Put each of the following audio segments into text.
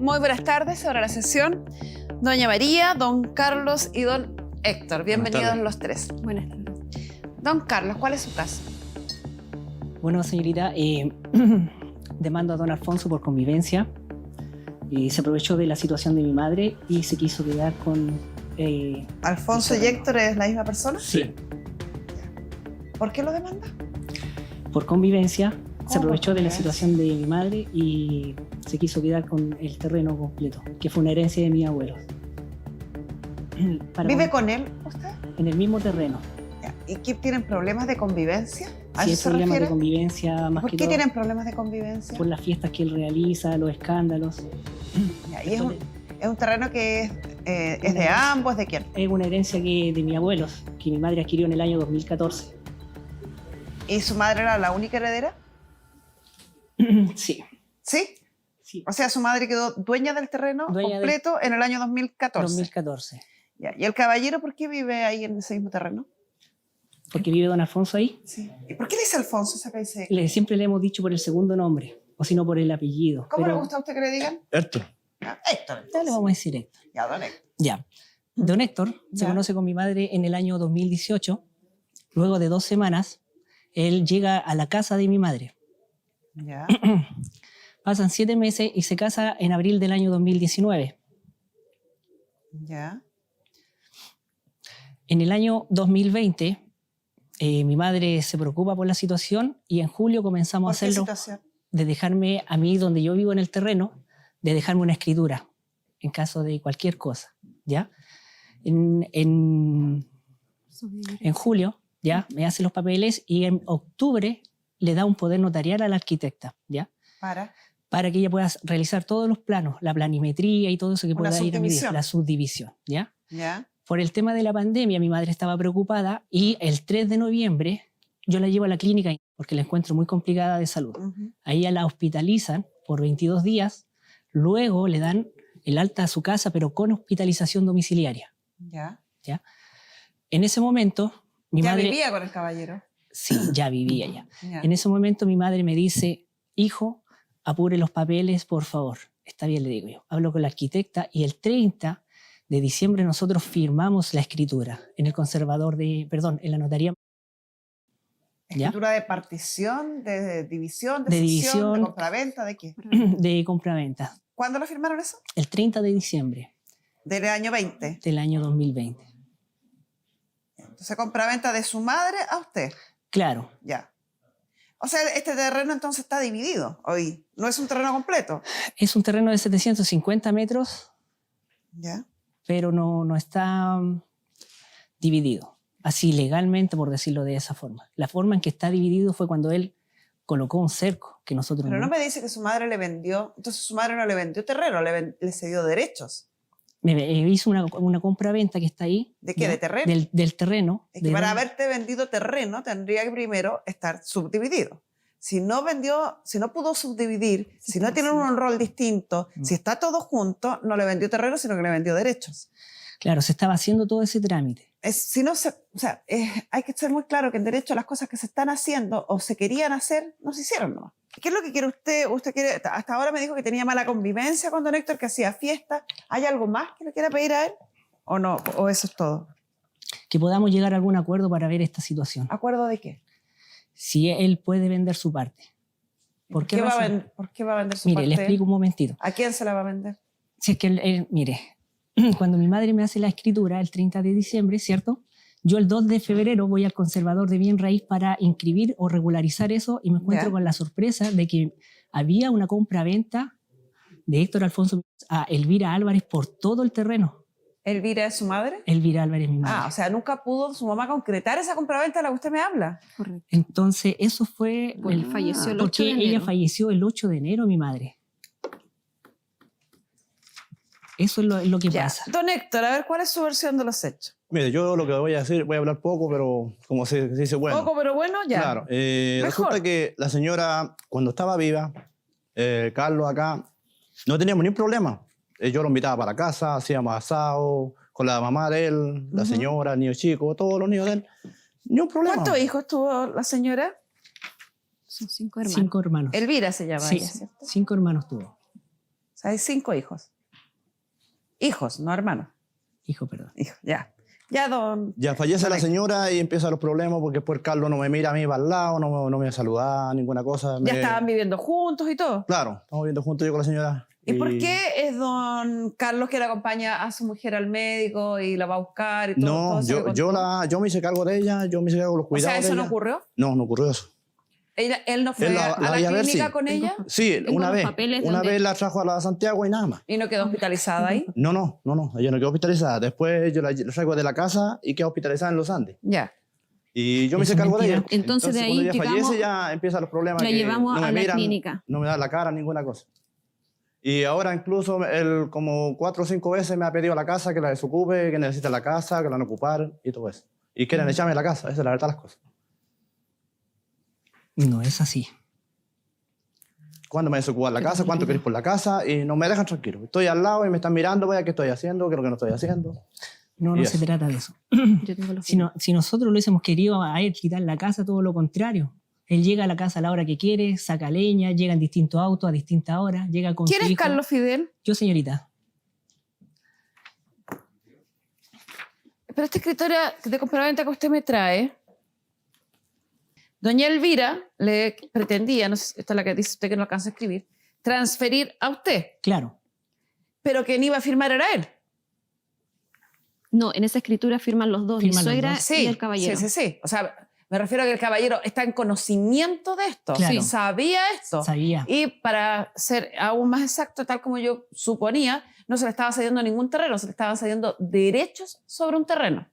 Muy buenas tardes, ahora la sesión. Doña María, don Carlos y don Héctor. Bienvenidos los tres. Buenas tardes. Don Carlos, ¿cuál es su caso? Bueno, señorita, demando a don Alfonso por convivencia. Se aprovechó de la situación de mi madre y se quiso quedar con... ¿Alfonso y Héctor es la misma persona? Sí. ¿Por qué lo demanda? Por convivencia. Se aprovechó de la convivencia? situación de mi madre y se quiso quedar con el terreno completo, que fue una herencia de mis abuelos. ¿Vive con él usted? En el mismo terreno. Ya. ¿Y qué tienen problemas de convivencia? ¿A Si eso hay se problemas refiere? de convivencia, más ¿Por que qué todo tienen problemas de convivencia? por las fiestas que él realiza, los escándalos. Ya, y es un terreno que es de ambos, ¿de quién? Es una herencia de mis abuelos, que mi madre adquirió en el año 2014. ¿Y su madre era la única heredera? Sí. ¿Sí? Sí. O sea, su madre quedó dueña del terreno completo en el año 2014. 2014. Ya. ¿Y el caballero por qué vive ahí en ese mismo terreno? Porque vive don Alfonso ahí. Sí. ¿Y por qué le dice Alfonso? Siempre le hemos dicho por el segundo nombre, o si no por el apellido. ¿Cómo pero le gusta a usted que le digan? Héctor. Ya, Héctor. Ya le vamos a decir Héctor. Ya, don Héctor. Ya. Don Héctor se Ya. conoce con mi madre en el año 2018. Luego de 2 semanas, él llega a la casa de mi madre. Ya. Pasan 7 meses y se casa en abril del año 2019. Ya. En el año 2020, mi madre se preocupa por la situación y en julio comenzamos a ¿Por qué hacerlo situación? de dejarme a mí, donde yo vivo en el terreno, de dejarme una escritura en caso de cualquier cosa, ¿ya? En julio, ¿ya? Me hace los papeles y en octubre le da un poder notarial a la arquitecta, ¿ya? Para que ella pueda realizar todos los planos, la planimetría y todo eso que Una pueda ir a medir, subdivisión. la subdivisión, ¿ya? Ya. Por el tema de la pandemia, mi madre estaba preocupada y el 3 de noviembre yo la llevo a la clínica porque la encuentro muy complicada de salud. Ujú. Ahí la hospitalizan por 22 días, luego le dan el alta a su casa, pero con hospitalización domiciliaria. Ya. ¿Ya? En ese momento, mi Ya madre... vivía con el caballero. Sí, ya vivía ya. Ya. En ese momento mi madre me dice, hijo, apure los papeles, por favor. Está bien, le digo yo. Hablo con la arquitecta y el 30 de diciembre nosotros firmamos la escritura en el conservador en la notaría. ¿Ya? ¿Escritura de partición, de división, De cesión, división. de compraventa, de qué? De compraventa. ¿Cuándo lo firmaron eso? El 30 de diciembre Del año 20. del año 2020. Entonces, compraventa de su madre a usted. Claro, Ya. O sea, este terreno entonces está dividido hoy. No es un terreno completo. es un terreno de 750 metros, Ya. pero no está dividido. Así legalmente, por decirlo de esa forma. La forma en que está dividido fue cuando él colocó un cerco que nosotros... Pero no me dice que su madre le vendió. Entonces, su madre no le vendió terreno, le cedió derechos. Hizo una compra-venta que está ahí. ¿De qué? ¿ya? ¿De terreno? Del terreno. Es que para haberte vendido terreno tendría que primero estar subdividido. Si no vendió, si no pudo subdividir, si no tienen un rol distinto, si está todo junto, no le vendió terreno, sino que le vendió derechos. Claro, se estaba haciendo todo ese trámite. Hay que ser muy claro que en derecho las cosas que se están haciendo o se querían hacer, no se hicieron, ¿no? ¿Qué es lo que quiere usted? Usted quiere, hasta ahora me dijo que tenía mala convivencia con don Héctor, que hacía fiesta. ¿Hay algo más que le quiera pedir a él? ¿O no? ¿O eso es todo? Que podamos llegar a algún acuerdo para ver esta situación. ¿Acuerdo de qué? Si él puede vender su parte. ¿Por qué razón? ¿Por qué va a vender su Mire, parte? le explico un momentito. ¿A quién se la va a vender? Si es que mire, cuando mi madre me hace la escritura el 30 de diciembre, ¿cierto? Yo el 2 de febrero voy al conservador de bien raíz para inscribir o regularizar eso y me encuentro Ya. con la sorpresa de que había una compra-venta de Héctor Alfonso a Elvira Álvarez por todo el terreno. ¿Elvira es su madre? Elvira Álvarez, mi madre. O sea, nunca pudo su mamá concretar esa compraventa de la que usted me habla. Correcto. Entonces, eso fue... Porque falleció el 8 de porque ella enero. falleció el 8 de enero, mi madre. Eso es lo que Ya. pasa. Don Héctor, a ver, ¿cuál es su versión de los hechos? Mire, yo lo que voy a decir, voy a hablar poco, pero como se dice, bueno. Poco, pero bueno, ya. Claro. Mejor. Resulta que la señora, cuando estaba viva, Carlos acá, no teníamos ni un problema. Yo lo invitaba para casa, hacíamos asado, con la mamá de él, la señora, el niño chico, todos los niños de él. Ni un problema. ¿Cuántos hijos tuvo la señora? Son 5 hermanos. 5 hermanos. Elvira se llama Sí, ella, ¿cierto? 5 hermanos tuvo. sea, hay 5 hijos. Hijos, no hermanos. Hijo, perdón. Hijos, ya. Ya, don... Ya fallece don la Héctor. señora y empiezan los problemas porque después Carlos no me mira a mí para el lado, no me saluda, ninguna cosa. Ya estaban viviendo juntos y todo. Claro, estamos viviendo juntos yo con la señora. ¿Y por qué es don Carlos que le acompaña a su mujer al médico y la va a buscar y todo? todo No, eso que contó? yo me hice cargo de ella, yo me hice cargo de los O cuidados sea, ¿eso de no ella. ocurrió? No, no ocurrió eso. Él no fue Él a la iba a ver, clínica sí. con ella Sí, Tengo una los vez. papeles Una donde- vez la trajo a la Santiago y nada más. y no quedó hospitalizada ahí. No, ella no quedó hospitalizada. Después yo la traigo de la casa y quedó hospitalizada en los Andes. Ya. Y yo me Eso hice es cargo de mentira. ella. Entonces, de ahí cuando ella llegamos- fallece ya empiezan los problemas. La que llevamos no me a la miran, clínica. No me da la cara, ninguna cosa. Y ahora incluso él como 4 o 5 veces me ha pedido a la casa que la desocupe, que necesita la casa, que la van a ocupar y todo eso. Y quieren echarme la casa, esa es la verdad de las cosas. No es así. ¿Cuándo me desocupan la casa? ¿Cuánto queréis por la casa? Y no me dejan tranquilo. Estoy al lado y me están mirando, vaya, ¿qué estoy haciendo? ¿Qué es lo que no estoy haciendo? No, Y no eso. se trata de eso. Yo tengo los Si nosotros lo hubiésemos querido a él quitar la casa, todo lo contrario. Él llega a la casa a la hora que quiere, saca leña, llega en distintos autos a distintas horas, llega con ¿Quién su es hijo. Carlos Fidel? Yo, señorita. Pero esta escritora de compraventa que usted me trae, doña Elvira le pretendía, no sé, esta es la que dice usted que no alcanza a escribir, transferir a usted, Claro. pero quien iba a firmar era él. No, en esa escritura firman los dos, Firman mi los suegra dos. y el caballero. Sí. O sea, me refiero a que el caballero está en conocimiento de esto, Claro. sabía esto. Sabía. Y para ser aún más exacto, tal como yo suponía, no se le estaba cediendo ningún terreno, se le estaban cediendo derechos sobre un terreno.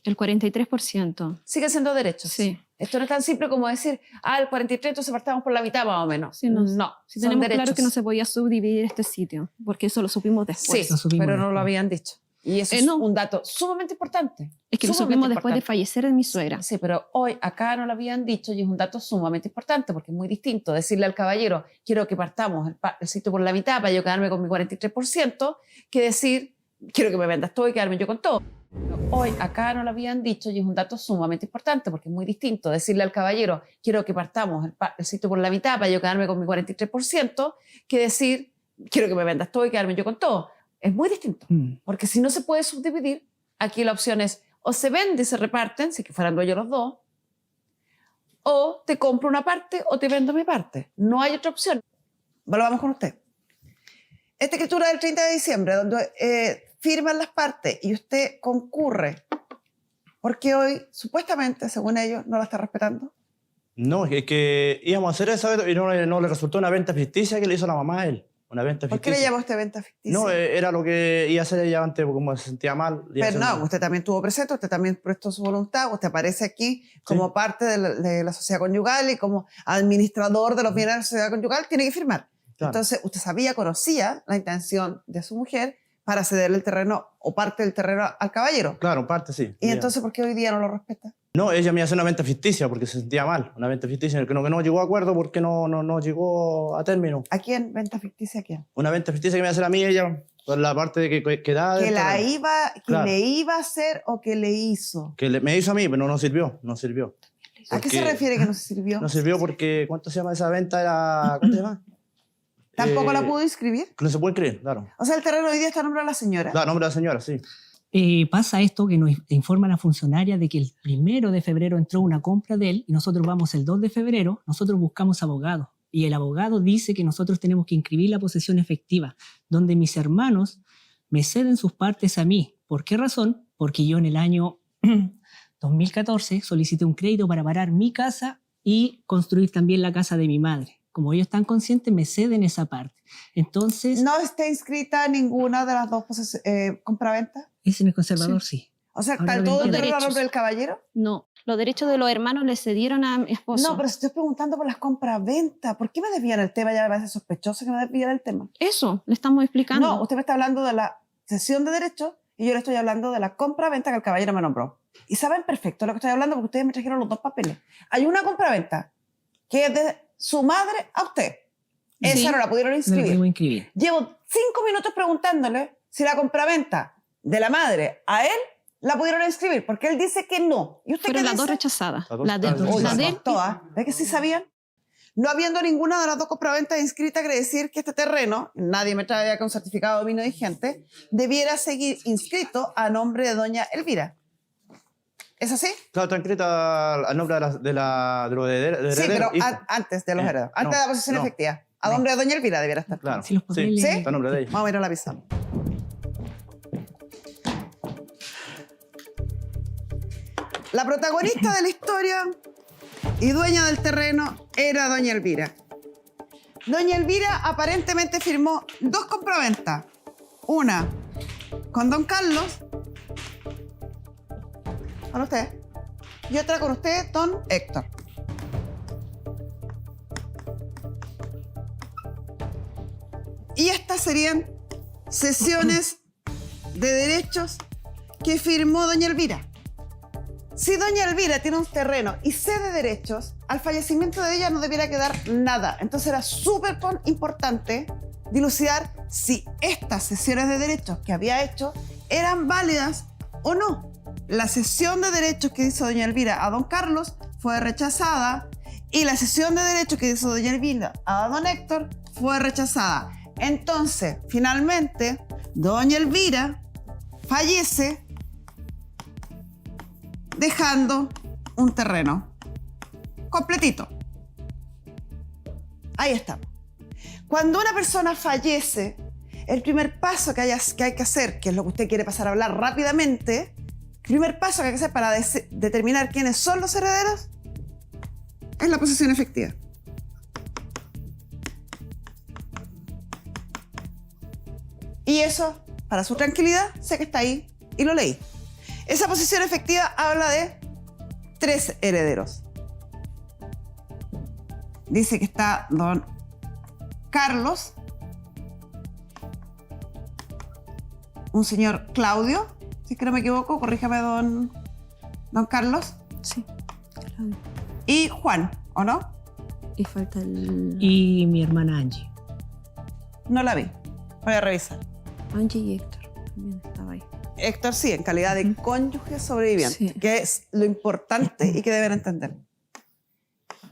El 43%. Sigue siendo derechos. Sí. Esto no es tan simple como decir, el 43, entonces partamos por la mitad más o menos. Sí, no. no, Sí, son tenemos derechos. claro que no se podía subdividir este sitio, porque eso lo supimos después. Sí, Lo supimos pero no lo después. habían dicho. Y eso es no. un dato sumamente importante. Es que lo sumamente supimos después de importante. fallecer de mi suegra. Sí, pero hoy acá no lo habían dicho y es un dato sumamente importante porque es muy distinto decirle al caballero, quiero que partamos el sitio por la mitad para yo quedarme con mi 43%, que decir, quiero que me vendas todo y quedarme yo con todo. Pero hoy acá no lo habían dicho y es un dato sumamente importante porque es muy distinto decirle al caballero, quiero que partamos el sitio por la mitad para yo quedarme con mi 43%, que decir, quiero que me vendas todo y quedarme yo con todo. Es muy distinto. Porque si no se puede subdividir, aquí la opción es o se vende y se reparten, si que fueran dueños los dos, o te compro una parte o te vendo mi parte. No hay otra opción. Volvamos con usted. Esta escritura del 30 de diciembre, donde firman las partes y usted concurre, porque hoy, supuestamente, según ellos, no la está respetando. No, es que íbamos a hacer eso y no le resultó una venta ficticia que le hizo la mamá a él. Una venta ¿Por qué ficticia. le llamó usted venta ficticia? No, era lo que iba a hacer ella antes, porque como se sentía mal. iba a Pero hacer- no, usted también estuvo presente, usted también prestó su voluntad, usted aparece aquí como parte de la sociedad conyugal y como administrador de los bienes de la sociedad conyugal, tiene que firmar. Claro. Entonces, usted conocía la intención de su mujer para cederle el terreno o parte del terreno al caballero. Claro, en parte sí. ¿Y Ya. entonces por qué hoy día no lo respeta? No, ella me iba a hacer una venta ficticia porque se sentía mal. Una venta ficticia que no llegó a acuerdo porque no llegó a término. ¿A quién? ¿Venta ficticia a quién? Una venta ficticia que me iba a hacer a mí ella, por la parte de que da. ¿Que del la terreno. iba, que Claro. le iba a hacer o que le hizo? Me hizo a mí, pero no sirvió. No sirvió. ¿A qué se Porque- refiere que no se sirvió? No sirvió porque, ¿cuánto se llama esa venta? Era, ¿cuánto se llama? ¿Tampoco la pudo inscribir? No se puede creer, claro. O sea, el terreno hoy día está a nombre de la señora. Claro, nombre de la señora, sí. Pasa esto que nos informa la funcionaria de que el 1 de febrero entró una compra de él y nosotros vamos el 2 de febrero, nosotros buscamos abogado y el abogado dice que nosotros tenemos que inscribir la posesión efectiva, donde mis hermanos me ceden sus partes a mí. ¿Por qué razón? Porque yo en el año 2014 solicité un crédito para parar mi casa y construir también la casa de mi madre. Como ellos están conscientes, me ceden esa parte. Entonces, ¿No está inscrita ninguna de las dos compraventas? es en el conservador, sí. O sea, Ahora ¿está ven todo el los terreno a derechos. nombre del caballero? No, los derechos de los hermanos le cedieron a mi esposo. No, pero estoy preguntando por las compraventas. ¿Por qué me desvían el tema? Ya me parece sospechoso que me desvían el tema. Eso, le estamos explicando. No, usted me está hablando de la cesión de derechos y yo le estoy hablando de la compraventa que el caballero me nombró. Y saben perfecto lo que estoy hablando porque ustedes me trajeron los dos papeles. Hay una compraventa que es de su madre a usted. Esa Sí. no la pudieron No lo inscribir. podemos inscribir. Llevo 5 minutos preguntándole si la compraventa de la madre a él la pudieron inscribir, porque él dice que no. ¿Y usted Fueron qué las dice? dos rechazadas. Las dos- La de, las dos la de Oiga, él, todas. ¿Ves que sí sabían? No habiendo ninguna de las dos compraventas inscritas, quiere decir que este terreno, nadie me trae acá un certificado de dominio vigente, debiera seguir inscrito a nombre de doña Elvira. ¿Es así? Claro, está inscrita al nombre de los herederos. Sí, pero antes de los herederos, antes de la posesión efectiva. A nombre de doña Elvira debiera estar. Claro. Sí, los papeles. ¿Sí? Está a nombre de ella. Vamos a ir a la pizarra. La protagonista de la historia y dueña del terreno era doña Elvira. Doña Elvira aparentemente firmó 2 compraventas. Una con don Carlos, con usted, y otra con usted, don Héctor. Y estas serían cesiones de derechos que firmó doña Elvira. Si doña Elvira tiene un terreno y cede derechos, al fallecimiento de ella no debiera quedar nada. Entonces era súper importante dilucidar si estas cesiones de derechos que había hecho eran válidas o no. La cesión de derechos que hizo doña Elvira a don Carlos fue rechazada y la cesión de derechos que hizo doña Elvira a don Héctor fue rechazada. Entonces, finalmente, doña Elvira fallece dejando un terreno completito. Ahí estamos. Cuando una persona fallece, el primer paso que hay que hacer, que es lo que usted quiere pasar a hablar rápidamente, el primer paso que hay que hacer para determinar quiénes son los herederos es la posesión efectiva. Y eso, para su tranquilidad, sé que está ahí y lo leí. Esa posesión efectiva habla de 3 herederos. Dice que está don Carlos, un señor Claudio, si es que no me equivoco, corríjame don Carlos, Sí, claro. y Juan, ¿o no? Y falta el... Y mi hermana Angie. No la vi, voy a revisar. Angie y Héctor también estaba ahí. Héctor sí, en calidad de cónyuge sobreviviente, Sí. que es lo importante y que deben entender.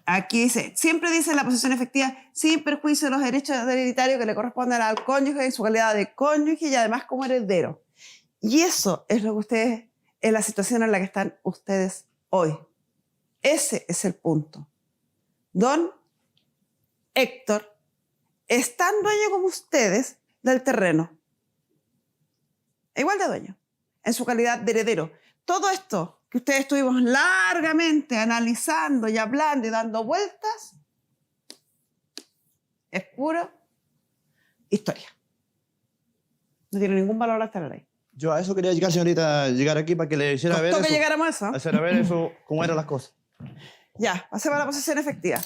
Aquí dice, siempre dice la posesión efectiva sin perjuicio de los derechos hereditarios que le corresponden al cónyuge en su calidad de cónyuge y además como heredero. Y eso es lo que ustedes, es la situación en la que están ustedes hoy. Ese es el punto. Don Héctor es tan dueño como ustedes del terreno. Igual de dueño, en su calidad de heredero. Todo esto que ustedes estuvimos largamente analizando y hablando y dando vueltas, es pura historia. No tiene ningún valor hasta la ley. Yo a eso quería llegar, señorita, llegar aquí para que le hiciera ver Costó que eso. llegáramos a eso. Hacer ver eso, cómo eran las cosas. Ya, pasemos a la posesión efectiva.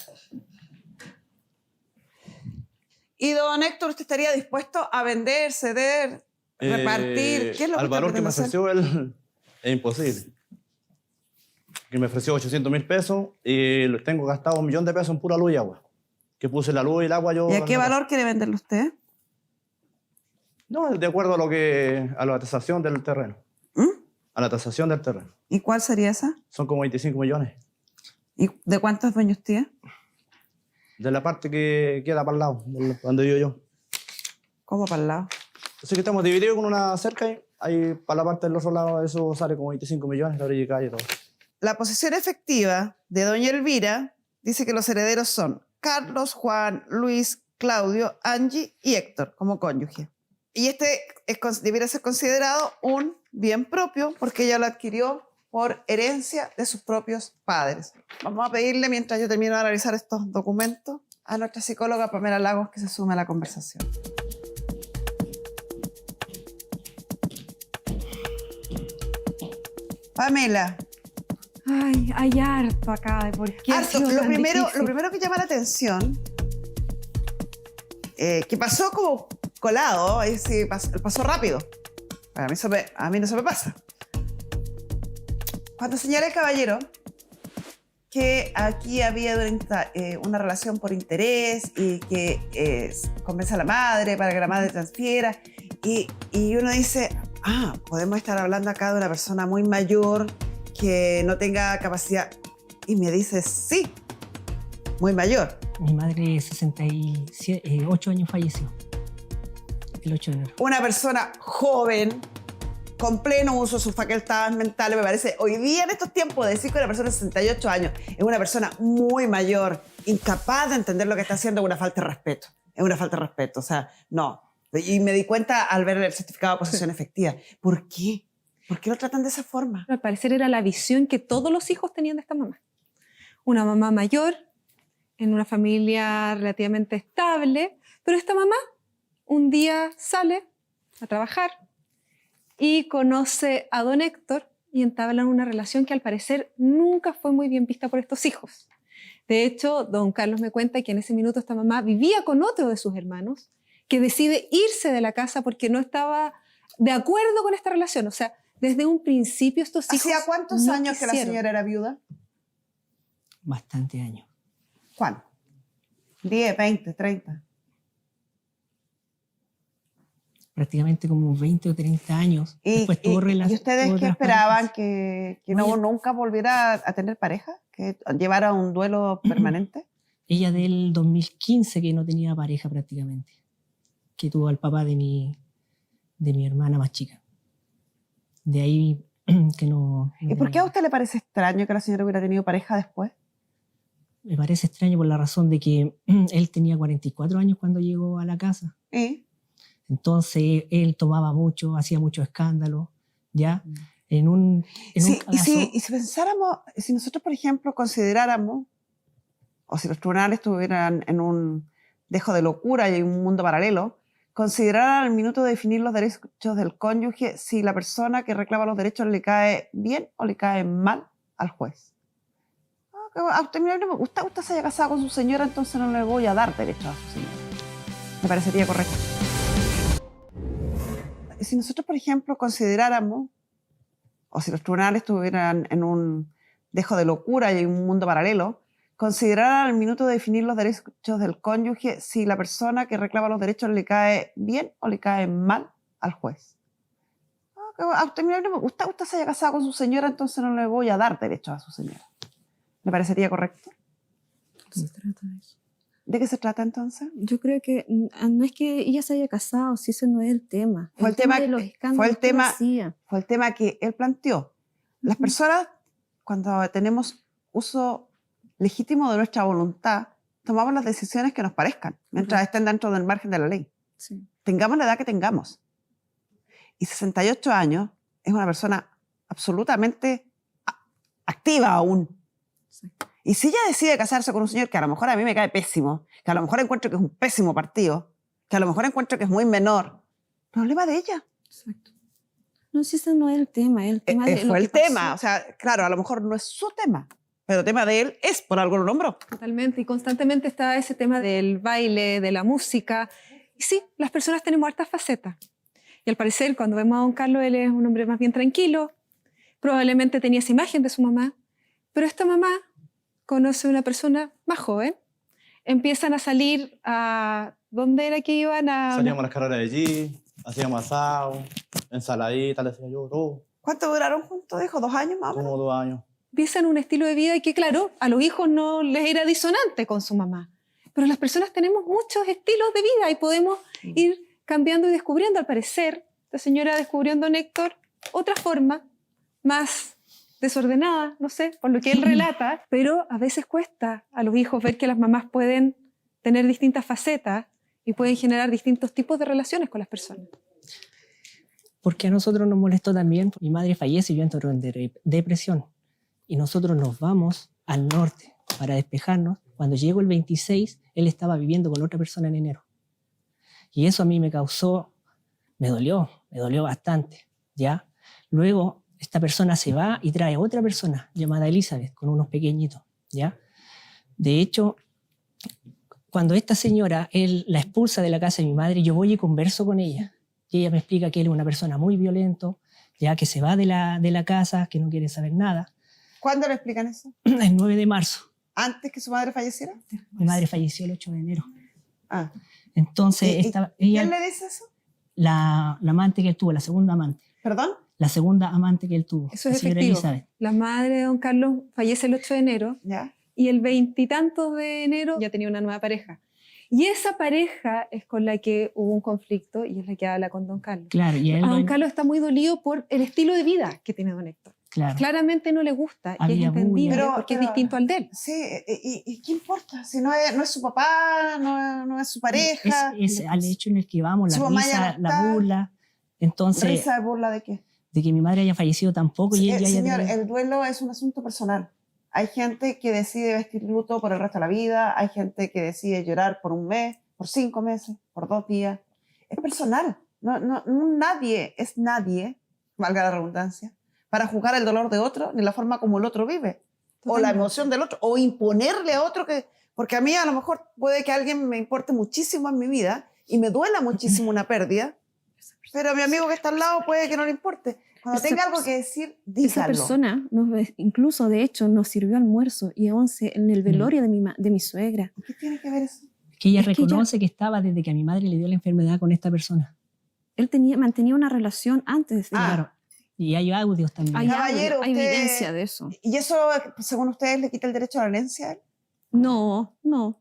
Y don Héctor, ¿usted estaría dispuesto a vender, ceder, repartir? ¿Qué es lo al usted valor que me pretende hacer? ofreció él, es imposible. Que me ofreció 800.000 pesos y tengo gastado 1 millón de pesos en pura luz y agua. Que puse la luz y el agua yo... ¿Y a qué valor quiere venderlo usted? No, de acuerdo a la tasación del terreno. ¿Mm? A la tasación del terreno. ¿Y cuál sería esa? Son como 25 millones. ¿Y de cuánto es dueño usted? De la parte que queda para el lado, donde vivo yo. ¿Cómo para el lado? Así que estamos divididos con una cerca y ahí para la parte del otro lado eso sale como 25 millones, la orilla y calle y todo. La posesión efectiva de doña Elvira dice que los herederos son Carlos, Juan, Luis, Claudio, Angie y Héctor como cónyuge. Y este debiera ser considerado un bien propio porque ella lo adquirió por herencia de sus propios padres. Vamos a pedirle, mientras yo termino de analizar estos documentos, a nuestra psicóloga Pamela Lagos que se sume a la conversación. Pamela, Ay, hay harto acá de por qué ha harto. sido Lo tan primero difícil. que llama la atención, que pasó como colado, sí, pasó rápido. A mí no se me pasa. Cuando señala el caballero que aquí había una relación por interés y que convence a la madre para que la madre transfiera, y uno dice, podemos estar hablando acá de una persona muy mayor que no tenga capacidad. Y me dice, sí, muy mayor. Mi madre, 68 años, falleció el 8 de enero. Una persona joven, con pleno uso de sus facultades mentales, me parece, hoy día en estos tiempos, decir que una persona de 68 años es una persona muy mayor, incapaz de entender lo que está haciendo, es una falta de respeto. Es una falta de respeto, o sea, no. Y me di cuenta al ver el certificado de posesión efectiva. ¿Por qué? ¿Por qué lo tratan de esa forma? Al parecer era la visión que todos los hijos tenían de esta mamá. Una mamá mayor, en una familia relativamente estable, pero esta mamá un día sale a trabajar y conoce a don Héctor y entablan una relación que al parecer nunca fue muy bien vista por estos hijos. De hecho, don Carlos me cuenta que en ese minuto esta mamá vivía con otro de sus hermanos que decide irse de la casa porque no estaba de acuerdo con esta relación. O sea, desde un principio estos hijos ¿Hacía cuántos no años que la quisieron. señora era viuda? Bastante años. ¿Cuánto? 10, 20, 30. Prácticamente como 20 o 30 años. Después tuvo ¿Y ustedes tuvo qué otras esperaban? parejas. ¿Que no, Oye. nunca volviera a tener pareja? ¿Que llevara un duelo permanente? Ella del 2015 que no tenía pareja prácticamente. Que tuvo al papá de mi hermana más chica. De ahí que no ¿Y por qué a tenía- usted le parece extraño que la señora hubiera tenido pareja después? Me parece extraño por la razón de que él tenía 44 años cuando llegó a la casa. ¿Eh? Entonces él tomaba mucho, hacía mucho escándalo, ¿ya? En un Sí, caso, y si pensáramos, si nosotros, por ejemplo, consideráramos, o si los tribunales estuvieran en un dejo de locura y en un mundo paralelo, consideraran al minuto de definir los derechos del cónyuge si la persona que reclama los derechos le cae bien o le cae mal al juez. A usted mira, no me gusta, usted se haya casado con su señora, entonces no le voy a dar derechos a su señora. Me parecería correcto. Si nosotros, por ejemplo, consideráramos, o si los tribunales estuvieran en un dejo de locura y en un mundo paralelo, consideraran al minuto de definir los derechos del cónyuge si la persona que reclama los derechos le cae bien o le cae mal al juez. A usted mira, no me gusta, usted se haya casado con su señora, entonces no le voy a dar derechos a su señora. ¿Me parecería correcto? Se trata de eso. ¿De qué se trata entonces? Yo creo que no es que ella se haya casado, si ese no es el tema. Fue el tema de los que- escándalos fue el que él tema- hacía. Fue el tema que él planteó. Las personas, cuando tenemos uso legítimo de nuestra voluntad, tomamos las decisiones que nos parezcan, mientras Correcto. estén dentro del margen de la ley. Sí. Tengamos la edad que tengamos. Y 68 años es una persona absolutamente activa aún. Sí. Y si ella decide casarse con un señor que a lo mejor a mí me cae pésimo, que a lo mejor encuentro que es un pésimo partido, que a lo mejor encuentro que es muy menor, problema de ella. Exacto. No, si ese no es el tema, es el tema de lo Fue que el tema. pasó. O sea, claro, a lo mejor no es su tema, pero el tema de él es, por algo lo nombró. Totalmente, y constantemente está ese tema del baile, de la música. Y sí, las personas tenemos hartas facetas. Y al parecer, cuando vemos a don Carlos, él es un hombre más bien tranquilo, probablemente tenía esa imagen de su mamá, pero esta mamá conoce a una persona más joven, empiezan a salir a... ¿Dónde era que iban? Salíamos a las carreras de allí, hacíamos asado, ensaladita, le hacía yo todo, ¿Cuánto duraron juntos? Dijo, 2 años más o menos. como 2 años. Empiezan un estilo de vida que, claro, a los hijos no les era disonante con su mamá. Pero las personas tenemos muchos estilos de vida y podemos ir cambiando y descubriendo. Al parecer, la señora descubrió en don Héctor otra forma, más desordenada, no sé, por lo que él relata, pero a veces cuesta a los hijos ver que las mamás pueden tener distintas facetas y pueden generar distintos tipos de relaciones con las personas. porque a nosotros nos molestó también. Mi madre fallece y yo entro en depresión. Y nosotros nos vamos al norte para despejarnos. Cuando llego el 26, él estaba viviendo con otra persona en enero. Y eso a mí me dolió bastante, ¿ya? Luego, esta persona se va y trae otra persona llamada Elizabeth, con unos pequeñitos, ¿ya? De hecho, cuando esta señora, él la expulsa de la casa de mi madre, yo voy y converso con ella. Y ella me explica que él es una persona muy violento, ya que se va de la casa, que no quiere saber nada. ¿Cuándo le explican eso? El 9 de marzo. ¿Antes que su madre falleciera? Mi madre falleció el 8 de enero. Ah. Entonces, ¿Y ella, ¿Quién le dice eso? la amante que él tuvo, la segunda amante ¿Perdón? que él tuvo, Eso la es señora efectivo. Elizabeth. La madre de don Carlos fallece el 8 de enero ¿Ya? y el 20 y tantos de enero ya tenía una nueva pareja. Y esa pareja es con la que hubo un conflicto y es la que habla con don Carlos. Claro, y él Don Carlos está muy dolido por el estilo de vida que tiene don Héctor. claro. Claramente no le gusta y es Había entendible bulla. porque es distinto al de él. Sí, ¿y qué importa? Si no es su papá, no es su pareja. Es al hecho en el que vamos, la Su mamá ya risa, no la está. burla. Entonces, ¿Risa de burla de qué? de que mi madre haya fallecido tampoco y ella haya Señor, tenido- el duelo es un asunto personal. Hay gente que decide vestir luto por el resto de la vida, hay gente que decide llorar por un mes, por 5 meses, por 2 días. Es personal. Nadie es nadie, valga la redundancia, para juzgar el dolor de otro ni la forma como el otro vive. O la Totalmente. emoción del otro, o imponerle a otro que... Porque a mí a lo mejor puede que alguien me importe muchísimo en mi vida y me duela muchísimo una pérdida, pero a mi amigo que está al lado puede que no le importe. Cuando Esa tenga algo pers- que decir, Esa dígalo. persona, incluso de hecho, nos sirvió almuerzo y 11 en el velorio de mi suegra. ¿Qué tiene que ver eso? que ella es que ella- reconoce que estaba desde que a mi madre le dio la enfermedad con esta persona. Él mantenía una relación antes. Claro. Y hay audios también. Hay, Caballero, hay usted- evidencia de eso. ¿Y eso, según ustedes, le quita el derecho a la herencia a él? No,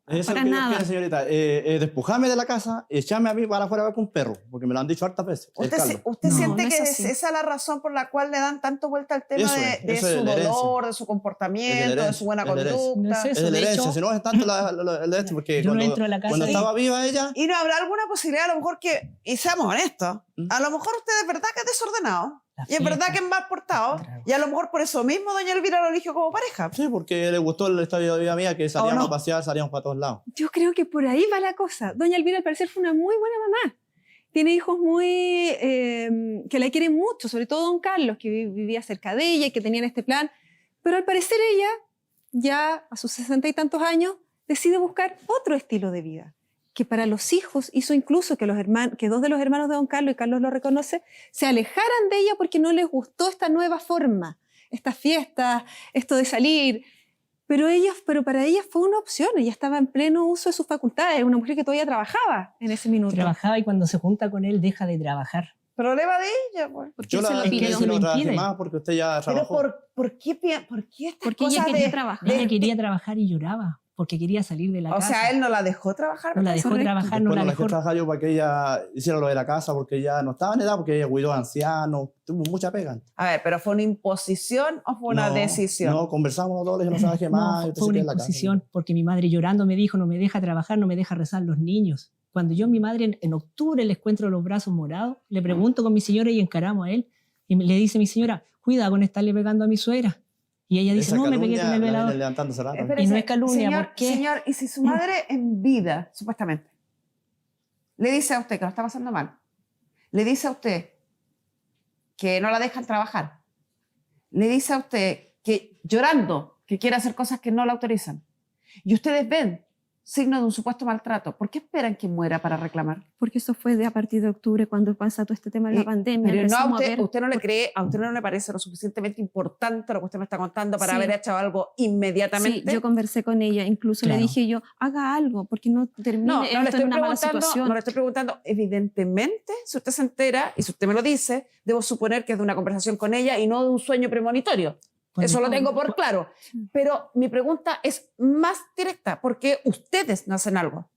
Eso para que ellos nada. quieren, señorita, despojarme de la casa, echarme a mí para afuera a ver con un perro, porque me lo han dicho hartas veces. el ¿Usted, Carlos. usted No, siente no es que así. esa es la razón por la cual le dan tanto vuelta al tema Eso de, es, de eso es su la herencia. dolor, de su comportamiento, de su buena es la herencia. conducta? No es eso. Es de la de herencia, hecho- si no es tanto el herencia, porque Yo no cuando, entro a la casa cuando y- estaba viva ella, ¿Y no habrá alguna posibilidad, a lo mejor que, y seamos honestos, a lo mejor usted es verdad que es desordenado, La y es verdad fiesta. que es mal portado, Claro. y a lo mejor por eso mismo doña Elvira lo eligió como pareja? sí, porque le gustó el estilo de vida mía, que salíamos no? a pasear, salíamos para todos lados. Yo creo que por ahí va la cosa. Doña Elvira al parecer fue una muy buena mamá. Tiene hijos muy que la quieren mucho, sobre todo don Carlos, que vivía cerca de ella y que tenían este plan. Pero al parecer ella, ya a sus 60 y tantos años, decide buscar otro estilo de vida, que para los hijos hizo incluso que, que 2 de los hermanos de don Carlos, y Carlos lo reconoce, se alejaran de ella porque no les gustó esta nueva forma, estas fiestas, esto de salir. Pero para ella fue una opción, ella estaba en pleno uso de sus facultades, era una mujer que todavía trabajaba en ese minuto. Trabajaba y cuando se junta con él deja de trabajar. Problema de ella, pues. porque Yo él se la lo es que pidió. eso que no lo trabajé impide. más porque usted ya Pero trabajó. ¿por qué estas Porque ella cosas quería de- trabajar. Ella quería trabajar y lloraba porque quería salir de la O casa. sea, él no la dejó trabajar. no la ¿verdad? dejó Correcto. trabajar, Después no la no la dejé dejó. trabajar yo para que ella hiciera lo de la casa, porque ella no estaba en edad, porque ella cuidó a ancianos, tuvo mucha pega. A ver, ¿pero fue una imposición o fue una No, decisión? No, conversamos los dos, le dije, no sabes qué más. No, usted fue se una queda en la casa. imposición porque mi madre llorando me dijo, no me deja trabajar, no me deja rezar los niños. Cuando yo a mi madre en octubre le encuentro los brazos morados, le pregunto con mi señora y encaramos a él, y le dice mi señora, cuidado con estarle pegando a mi suegra. Y ella dice, Esa no, me pegué calumnia con el la viene velador. levantándose rato. Espérese, Y no es calumnia, señor, ¿por qué? Señor, y si su madre en vida, supuestamente, le dice a usted que lo está pasando mal, le dice a usted que no la dejan trabajar, le dice a usted que llorando, que quiere hacer cosas que no la autorizan, y ustedes ven signos de un supuesto maltrato, ¿por qué esperan que muera para reclamar? Porque eso fue a partir de octubre cuando pasa todo este tema de la pandemia. Pero no, empezamos a ver- usted no le cree, a usted no le parece lo suficientemente importante lo que usted me está contando para Sí. haber hecho algo inmediatamente. Sí, yo conversé con ella, incluso Claro. le dije yo, haga algo, porque no termine No, no esto le estoy en una mala preguntando, situación. no le estoy preguntando, evidentemente, si usted se entera y si usted me lo dice, debo suponer que es de una conversación con ella y no de un sueño premonitorio. Cuando- Eso lo tengo por claro. Pero mi pregunta es más directa, ¿por qué ustedes no hacen algo?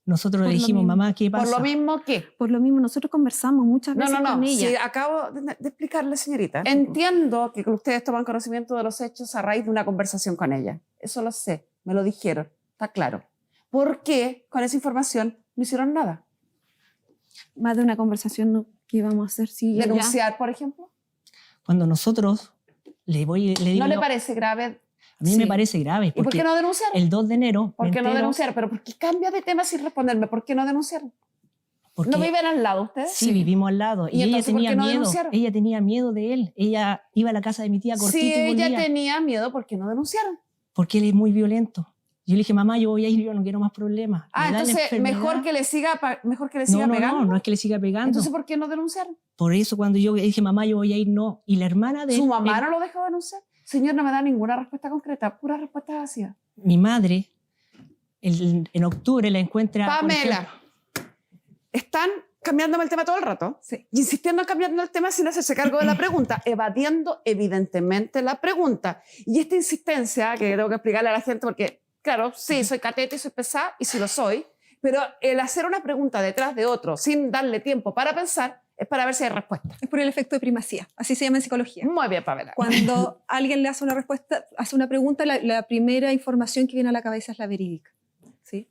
Nosotros le Por lo dijimos, mismo. mamá, ¿qué pasa? Por lo mismo que... Por lo mismo, nosotros conversamos muchas No, veces no, con no. ella. Sí, acabo de explicarle, señorita. Entiendo que ustedes toman conocimiento de los hechos a raíz de una conversación con ella. Eso lo sé, me lo dijeron, está claro. ¿Por qué con esa información no hicieron nada? Más de una conversación que íbamos a hacer. Sí, ella- ¿Denunciar, por ejemplo? Cuando nosotros le digo, ¿No le parece grave? a mí Sí. me parece grave, ¿Y por porque qué no denunciar? el 2 de enero ¿Por me qué no entero- denunciar? Pero ¿por qué cambia de tema sin responderme? ¿Por qué no denunciar? porque- ¿No viven al lado ustedes? Sí, vivimos al lado. ¿Y Y ella entonces por tenía qué no miedo. denunciaron? Ella tenía miedo de él. Ella iba a la casa de mi tía cortito Si y ella volvía. tenía miedo, ¿por qué no denunciaron? Porque él es muy violento. Yo le dije, mamá, yo voy a ir, yo no quiero más problemas. Ah, Me da la entonces enfermedad. mejor que le siga no, pegando. no es que le siga pegando. Entonces, ¿por qué no denunciaron? Por eso cuando yo dije, mamá, yo voy a ir, no. Y la hermana de ¿Su él, mamá no lo dejó denunciar? Señor, no me da ninguna respuesta concreta, pura respuesta vacía. mi madre, en octubre la encuentra... por Pamela, ejemplo, están cambiándome el tema todo el rato. Sí. Y insistiendo en cambiando el tema sin hacerse cargo de la pregunta, evadiendo evidentemente la pregunta. Y esta insistencia que tengo que explicarle a la gente, porque, claro, sí, soy catete y soy pesada, y sí lo soy, pero el hacer una pregunta detrás de otro sin darle tiempo para pensar es para ver si hay respuesta. Es por el efecto de primacía, así se llama en psicología. Muy bien, Pamela. Cuando alguien le hace una respuesta, hace una pregunta, la primera información que viene a la cabeza es la verídica, ¿sí?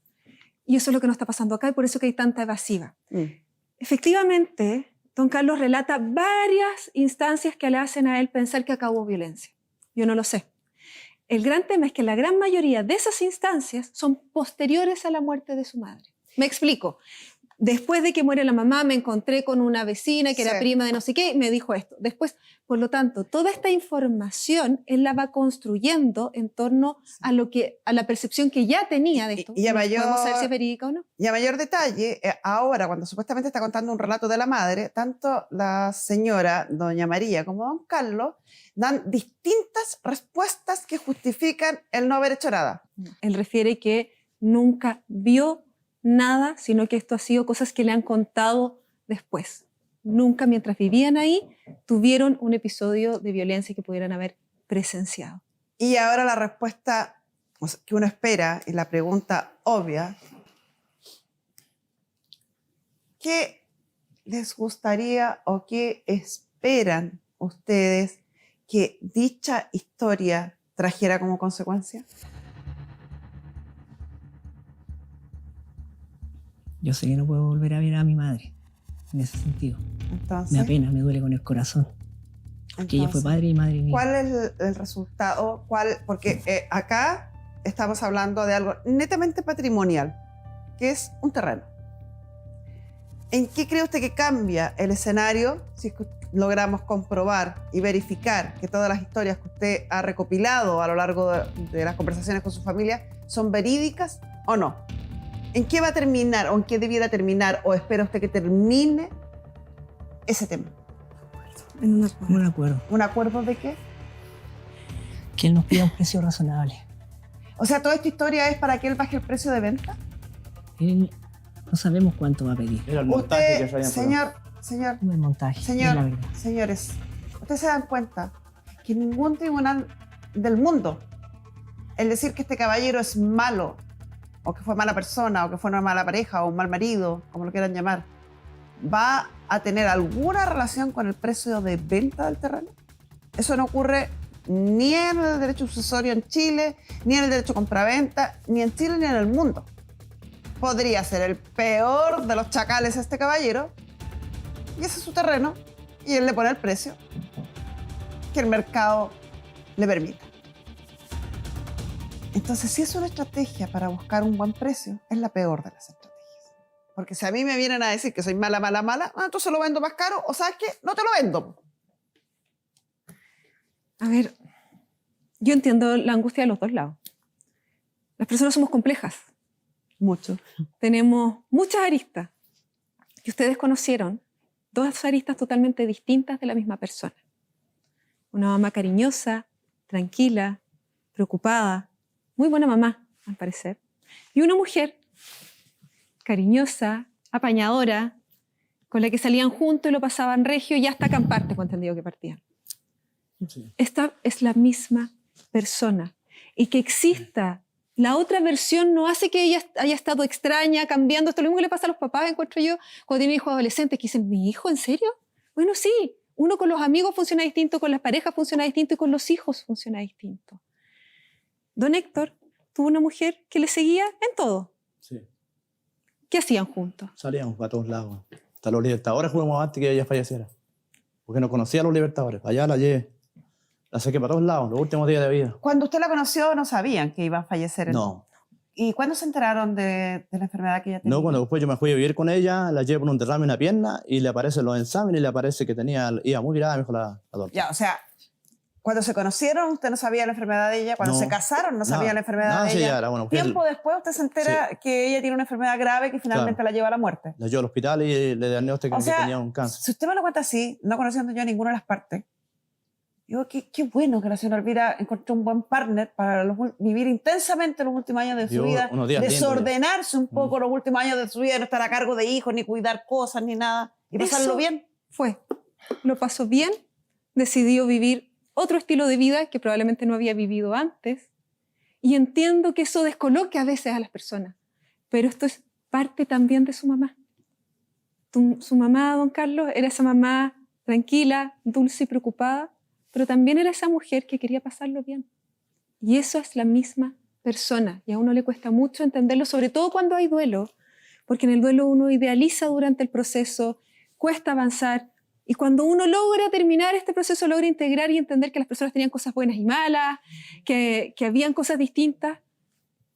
Y eso es lo que nos está pasando acá y por eso que hay tanta evasiva. Efectivamente, don Carlos relata varias instancias que le hacen a él pensar que acá hubo violencia. Yo no lo sé. El gran tema es que la gran mayoría de esas instancias son posteriores a la muerte de su madre. Me explico. Después de que muere la mamá, me encontré con una vecina que era prima de no sé qué y me dijo esto. Después, por lo tanto, toda esta información él la va construyendo en torno a la percepción que ya tenía de esto. Y a mayor, podemos saber si es verídica o no. Y a mayor detalle, ahora, cuando supuestamente está contando un relato de la madre, tanto la señora, doña María, como don Carlos, dan distintas respuestas que justifican el no haber hecho nada. Él refiere que nunca vio nada, sino que esto ha sido cosas que le han contado después. Nunca, mientras vivían ahí, tuvieron un episodio de violencia que pudieran haber presenciado. Y ahora la respuesta que uno espera y la pregunta obvia, ¿qué les gustaría o qué esperan ustedes que dicha historia trajera como consecuencia? Yo sé que no puedo volver a ver a mi madre en ese sentido. Entonces, Me apena, me duele con el corazón. Que ella fue padre y madre mía. ¿Cuál es el resultado? Porque acá estamos hablando de algo netamente patrimonial, que es un terreno. ¿En qué cree usted que cambia el escenario si es que logramos comprobar y verificar que todas las historias que usted ha recopilado a lo largo de las conversaciones con su familia son verídicas o no? ¿En qué va a terminar o en qué debiera terminar o espera usted que termine ese tema? En un acuerdo. Un acuerdo. ¿Un acuerdo de qué? Que él nos pida un precio razonable. O sea, ¿toda esta historia es para que él baje el precio de venta? Él no sabemos cuánto va a pedir. Era el montaje que Usted, se señor, No es montaje, es la verdad. señores, ustedes se dan cuenta que ningún tribunal del mundo, el decir que este caballero es malo, o que fue mala persona, o que fue una mala pareja, o un mal marido, como lo quieran llamar, va a tener alguna relación con el precio de venta del terreno. Eso no ocurre ni en el derecho sucesorio en Chile, ni en el derecho compraventa, ni en Chile ni en el mundo. Podría ser el peor de los chacales a este caballero, y ese es su terreno, y él le pone el precio que el mercado le permita. Entonces, si es una estrategia para buscar un buen precio, es la peor de las estrategias. Porque si a mí me vienen a decir que soy mala, entonces lo vendo más caro, o ¿sabes qué? No te lo vendo. A ver, yo entiendo la angustia de los dos lados. Las personas somos complejas. Mucho. Tenemos muchas aristas que ustedes conocieron, dos aristas totalmente distintas de la misma persona. Una mamá cariñosa, tranquila, preocupada, muy buena mamá, al parecer. Y una mujer cariñosa, apañadora, con la que salían juntos y lo pasaban regio y hasta acampar, tengo entendido que partían. Sí. Esta es la misma persona. Y que exista la otra versión no hace que ella haya estado extraña, cambiando. Esto es lo mismo que le pasa a los papás, encuentro yo, cuando tienen hijos adolescentes, que dicen, ¿mi hijo? ¿En serio? Bueno, sí. Uno con los amigos funciona distinto, con las parejas funciona distinto y con los hijos funciona distinto. Don Héctor tuvo una mujer que le seguía en todo. Sí. ¿Qué hacían juntos? Salíamos para todos lados. Hasta los libertadores fuimos antes que ella falleciera. Porque no conocía a los libertadores. Allá la llevé. La saqué para todos lados, los últimos días de vida. Cuando usted la conoció, no sabían que iba a fallecer. No. ¿Y cuándo se enteraron de la enfermedad que ella tenía? No, cuando después yo me fui a vivir con ella, la llevé por un derrame en una pierna y le aparecen los exámenes y le aparece que iba muy grave, me dijo la doctora. Ya, o sea, cuando se conocieron, usted no sabía la enfermedad de ella. Cuando No, se casaron, no sabía nada, la enfermedad nada, de sí, ella. ya era una mujer. Tiempo después, usted se entera que ella tiene una enfermedad grave que finalmente Claro. la lleva a la muerte. La llevé al hospital y le diagnosticaron O sea, que tenía un cáncer. Si usted me lo cuenta así, no conociendo yo a ninguna de las partes, Digo, qué bueno que la señora Elvira encontró un buen partner para vivir intensamente los últimos años de su Vivió vida, unos días lindos, desordenarse un poco los últimos años de su vida, no estar a cargo de hijos, ni cuidar cosas, ni nada, y pasarlo Eso bien. lo pasó bien, decidió vivir otro estilo de vida que probablemente no había vivido antes, y entiendo que eso descoloque a veces a las personas, pero esto es parte también de su mamá. Su mamá, don Carlos, era esa mamá tranquila, dulce y preocupada, pero también era esa mujer que quería pasarlo bien. Y eso es la misma persona, y a uno le cuesta mucho entenderlo, sobre todo cuando hay duelo, porque en el duelo uno idealiza durante el proceso, cuesta avanzar, y cuando uno logra terminar este proceso, logra integrar y entender que las personas tenían cosas buenas y malas, que habían cosas distintas,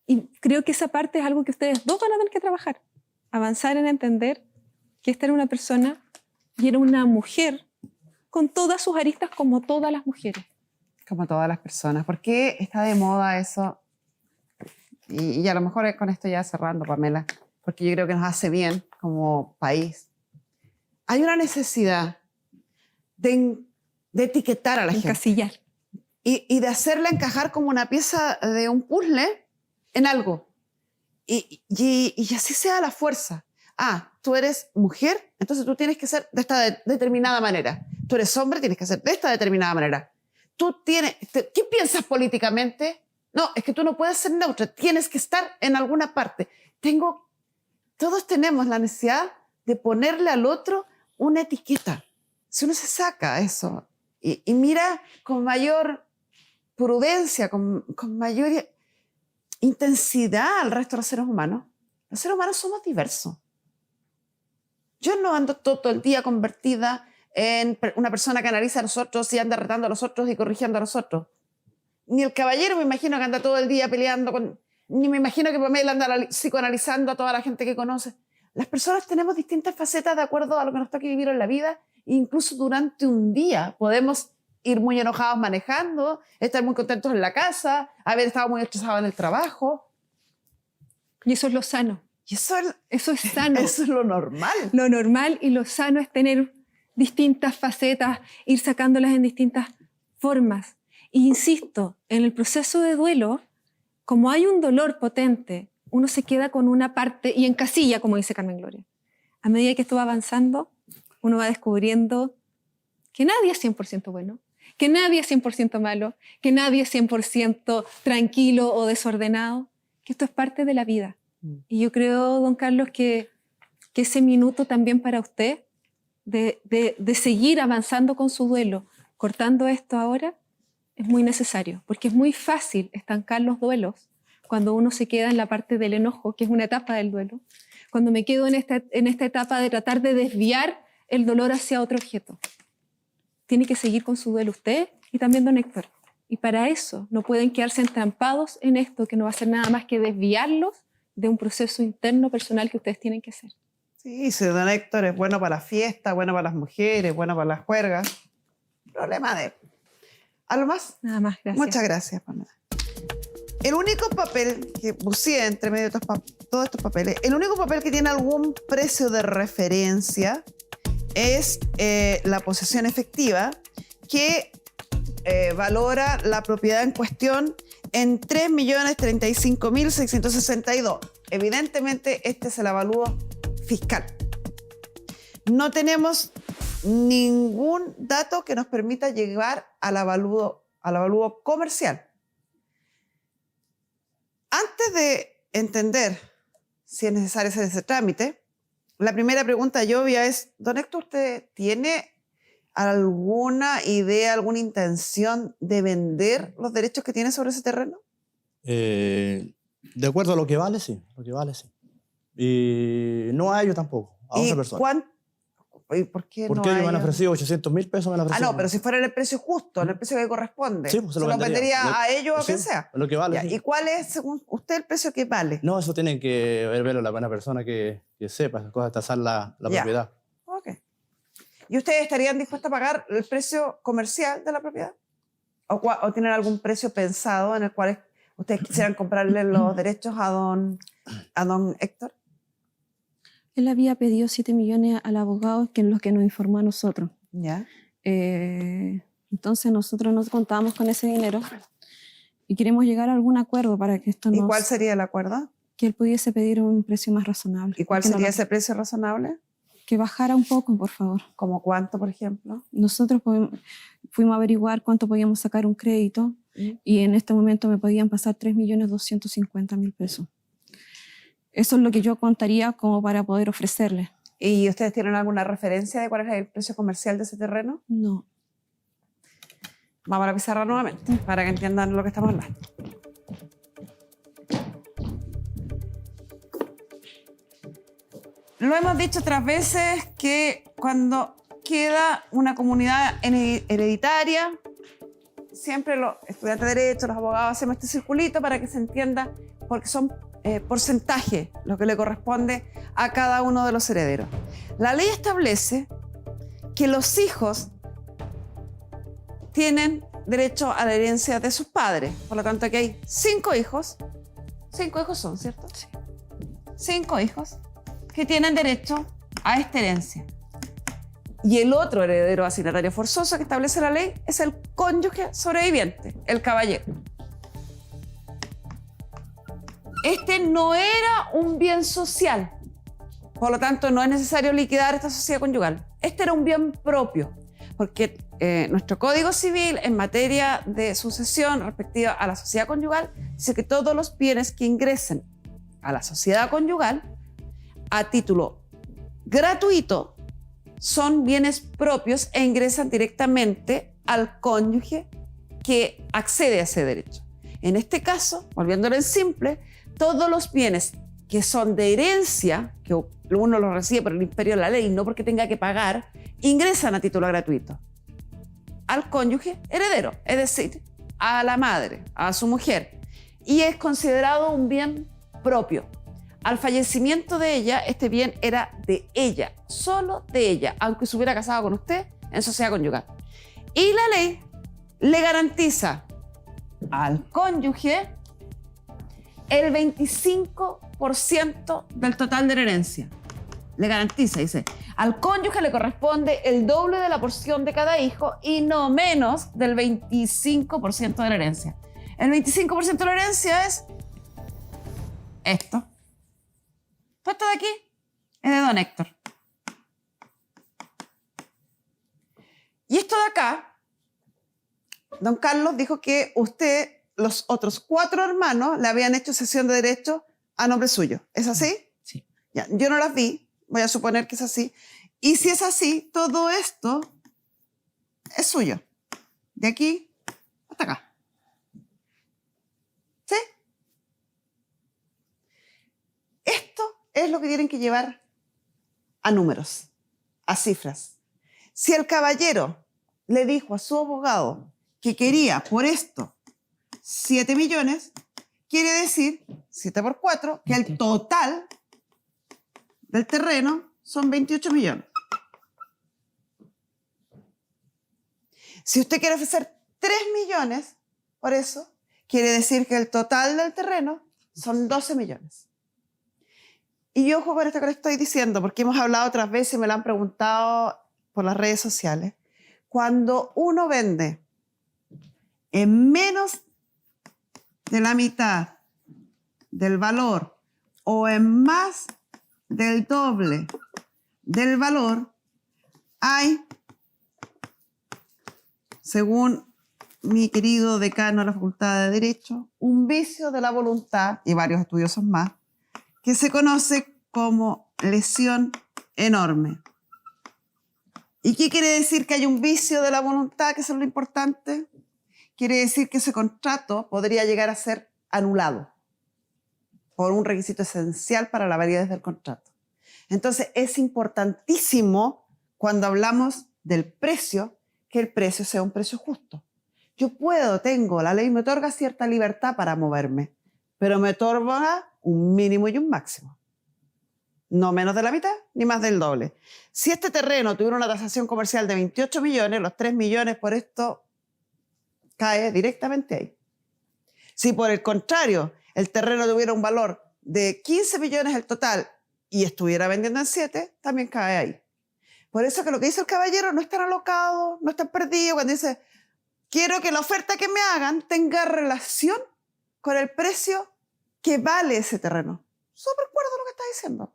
y creo que esa parte es algo que ustedes dos van a tener que trabajar, avanzar en entender que esta era una persona y era una mujer con todas sus aristas como todas las mujeres. Como todas las personas. ¿Por qué está de moda eso? Y a lo mejor con esto ya cerrando, Pamela, porque yo creo que nos hace bien como país. Hay una necesidad de etiquetar a la gente Encasillar. y de hacerla encajar como una pieza de un puzzle en algo. Y así sea la fuerza. Ah, tú eres mujer, entonces tú tienes que ser de esta determinada manera. Tú eres hombre, tienes que ser de esta determinada manera. ¿Qué piensas políticamente? No, es que tú no puedes ser neutra, tienes que estar en alguna parte. Todos tenemos la necesidad de ponerle al otro una etiqueta. Si uno se saca eso y mira con mayor prudencia, con mayor intensidad al resto de los seres humanos somos diversos. Yo no ando todo el día convertida en una persona que analiza a los otros y anda retando a los otros y corrigiendo a los otros. Ni el caballero me imagino que anda todo el día peleando ni me imagino que Pamela anda psicoanalizando a toda la gente que conoce. Las personas tenemos distintas facetas de acuerdo a lo que nos toque vivir en la vida. Incluso durante un día podemos ir muy enojados manejando, estar muy contentos en la casa, haber estado muy estresados en el trabajo. Y eso es lo sano. Y eso es sano. Eso es lo normal. Lo normal y lo sano es tener distintas facetas, ir sacándolas en distintas formas. E insisto, en el proceso de duelo, como hay un dolor potente, uno se queda con una parte y encasilla, como dice Carmen Gloria. A medida que esto va avanzando, uno va descubriendo que nadie es 100% bueno, que nadie es 100% malo, que nadie es 100% tranquilo o desordenado, que esto es parte de la vida. Y yo creo, don Carlos, que ese minuto también para usted de seguir avanzando con su duelo, cortando esto ahora, es muy necesario, porque es muy fácil estancar los duelos cuando uno se queda en la parte del enojo, que es una etapa del duelo, cuando me quedo en esta etapa de tratar de desviar el dolor hacia otro objeto. Tiene que seguir con su duelo usted y también don Héctor. Y para eso no pueden quedarse entrampados en esto, que no va a ser nada más que desviarlos de un proceso interno personal que ustedes tienen que hacer. Sí, si don Héctor es bueno para la fiesta, bueno para las mujeres, bueno para las juergas. Problema de él. ¿Algo más? Nada más, gracias. Muchas gracias, Pamela. El único papel que buceé entre medio de todos estos papeles, el único papel que tiene algún precio de referencia es la posesión efectiva, que valora la propiedad en cuestión en 3.035.662. Evidentemente, este es el avalúo fiscal. No tenemos ningún dato que nos permita llegar al avalúo comercial. Antes de entender si es necesario hacer ese trámite, la primera pregunta obvia es, don Héctor, ¿usted tiene alguna idea, alguna intención de vender los derechos que tiene sobre ese terreno? De acuerdo a lo que vale, sí. Lo que vale, sí. Y no a ellos tampoco, a otra persona. ¿Y por qué ¿Por no qué a ellos me han ellos? ofrecido 800.000 pesos? Me han ofrecido. No, pero si fuera en el precio justo, en el precio que corresponde, Sí, pues se lo vendería a ellos o a quien sea. Lo que vale, Ya, sí. ¿y cuál es, según usted, el precio que vale? No, eso tiene que verlo la buena persona que sepa esas cosas, tasar la propiedad. Ok. ¿Y ustedes estarían dispuestos a pagar el precio comercial de la propiedad? ¿O tienen algún precio pensado en el cual ustedes quisieran comprarle los derechos a don Héctor? Él había pedido 7 millones al abogado, que es lo que nos informó a nosotros. Ya. Entonces nosotros no contábamos con ese dinero y queremos llegar a algún acuerdo para que esto ¿Y no... cuál sería el acuerdo? Que él pudiese pedir un precio más razonable. ¿Y cuál Que no sería lo- ese precio razonable? Que bajara un poco, por favor. ¿Como cuánto, por ejemplo? Nosotros fuimos a averiguar cuánto podíamos sacar un crédito y en este momento me podían pasar 3.250.000 pesos. Eso es lo que yo contaría como para poder ofrecerle. ¿Y ustedes tienen alguna referencia de cuál es el precio comercial de ese terreno? No. Vamos a la pizarra nuevamente para que entiendan lo que estamos hablando. Lo hemos dicho otras veces que cuando queda una comunidad hereditaria, siempre los estudiantes de Derecho, los abogados, hacemos este circulito para que se entienda, porque son porcentajes lo que le corresponde a cada uno de los herederos. La ley establece que los hijos tienen derecho a la herencia de sus padres. Por lo tanto, aquí hay 5 hijos. 5 hijos son, ¿cierto? Sí. 5 hijos que tienen derecho a esta herencia. Y el otro heredero asignatario forzoso que establece la ley es el cónyuge sobreviviente, el caballero. Este no era un bien social, por lo tanto no es necesario liquidar esta sociedad conyugal. Este era un bien propio, porque nuestro Código Civil en materia de sucesión respectiva a la sociedad conyugal dice que todos los bienes que ingresen a la sociedad conyugal a título gratuito son bienes propios e ingresan directamente al cónyuge que accede a ese derecho. En este caso, volviéndolo en simple, todos los bienes que son de herencia, que uno los recibe por el imperio de la ley, no porque tenga que pagar, ingresan a título gratuito al cónyuge heredero, es decir, a la madre, a su mujer, y es considerado un bien propio. Al fallecimiento de ella, este bien era de ella, solo de ella, aunque se hubiera casado con usted en sociedad conyugal. Y la ley le garantiza al cónyuge el 25% del total de la herencia. Le garantiza, dice, al cónyuge le corresponde el doble de la porción de cada hijo y no menos del 25% de la herencia. El 25% de la herencia es esto. Todo esto de aquí es de don Héctor. Y esto de acá, don Carlos dijo que usted, los otros 4 hermanos, le habían hecho cesión de derechos a nombre suyo. ¿Es así? Sí. Ya, yo no las vi, voy a suponer que es así. Y si es así, todo esto es suyo. De aquí hasta acá. ¿Sí? Esto es lo que tienen que llevar a números, a cifras. Si el caballero le dijo a su abogado que quería por esto 7 millones, quiere decir 7 por 4, que el total del terreno son 28 millones. Si usted quiere ofrecer 3 millones por eso, quiere decir que el total del terreno son 12 millones. Y ojo con esto que le estoy diciendo, porque hemos hablado otras veces y me lo han preguntado por las redes sociales. Cuando uno vende en menos de la mitad del valor o en más del doble del valor, hay, según mi querido decano de la Facultad de Derecho, un vicio de la voluntad, y varios estudiosos más, que se conoce como lesión enorme. ¿Y qué quiere decir que hay un vicio de la voluntad, que eso es lo importante? Quiere decir que ese contrato podría llegar a ser anulado por un requisito esencial para la validez del contrato. Entonces, es importantísimo cuando hablamos del precio, que el precio sea un precio justo. Yo la ley me otorga cierta libertad para moverme, pero me otorga un mínimo y un máximo. No menos de la mitad, ni más del doble. Si este terreno tuviera una tasación comercial de 28 millones, los 3 millones por esto cae directamente ahí. Si por el contrario, el terreno tuviera un valor de 15 millones el total y estuviera vendiendo en 7, también cae ahí. Por eso que lo que dice el caballero no es tan alocado, no es tan perdido cuando dice quiero que la oferta que me hagan tenga relación con el precio que vale ese terreno. Súper acuerdo lo que está diciendo.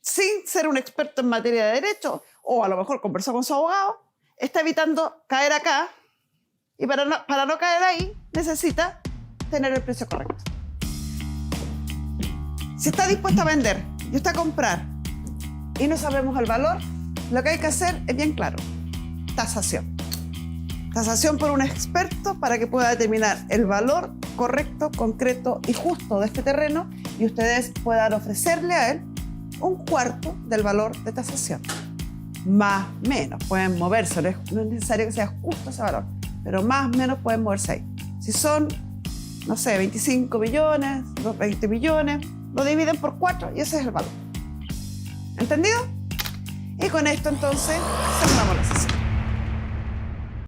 Sin ser un experto en materia de derecho, o a lo mejor conversó con su abogado, está evitando caer acá, y para no caer ahí, necesita tener el precio correcto. Si está dispuesto a vender y usted a comprar y no sabemos el valor, lo que hay que hacer es bien claro: tasación. Tasación por un experto para que pueda determinar el valor correcto, concreto y justo de este terreno, y ustedes puedan ofrecerle a él un cuarto del valor de tasación. Más o menos pueden moverse, no es necesario que sea justo ese valor, pero más o menos pueden moverse ahí. Si son, no sé, 25 millones, 20 millones, lo dividen por 4 y ese es el valor. ¿Entendido? Y con esto entonces cerramos la sesión.